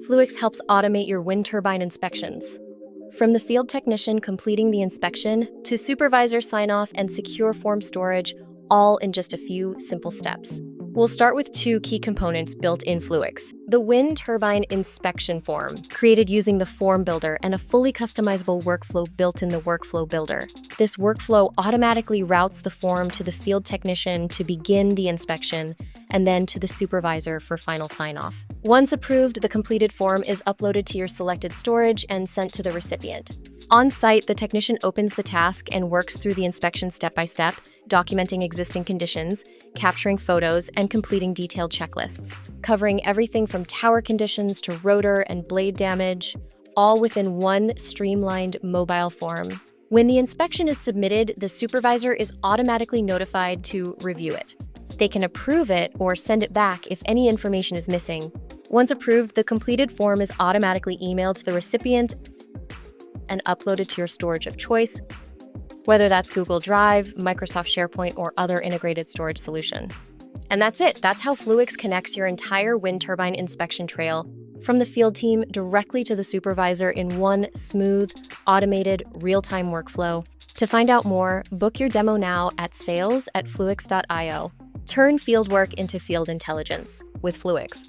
Fluix helps automate your wind turbine inspections. From the field technician completing the inspection to supervisor sign-off and secure form storage, all in just a few simple steps. We'll start with two key components built in Fluix: the wind turbine inspection form, created using the form builder, and a fully customizable workflow built in the workflow builder. This workflow automatically routes the form to the field technician to begin the inspection, and then to the supervisor for final sign-off. Once approved, the completed form is uploaded to your selected storage and sent to the recipient. On site, the technician opens the task and works through the inspection step by step, documenting existing conditions, capturing photos, and completing detailed checklists, covering everything from tower conditions to rotor and blade damage, all within one streamlined mobile form. When the inspection is submitted, the supervisor is automatically notified to review it. They can approve it or send it back if any information is missing. Once approved, the completed form is automatically emailed to the recipient and uploaded to your storage of choice, whether that's Google Drive, Microsoft SharePoint, or other integrated storage solution. And that's it. That's how Fluix connects your entire wind turbine inspection trail from the field team directly to the supervisor in one smooth, automated, real-time workflow. To find out more, book your demo now at sales@fluix.io. Turn fieldwork into field intelligence with Fluix.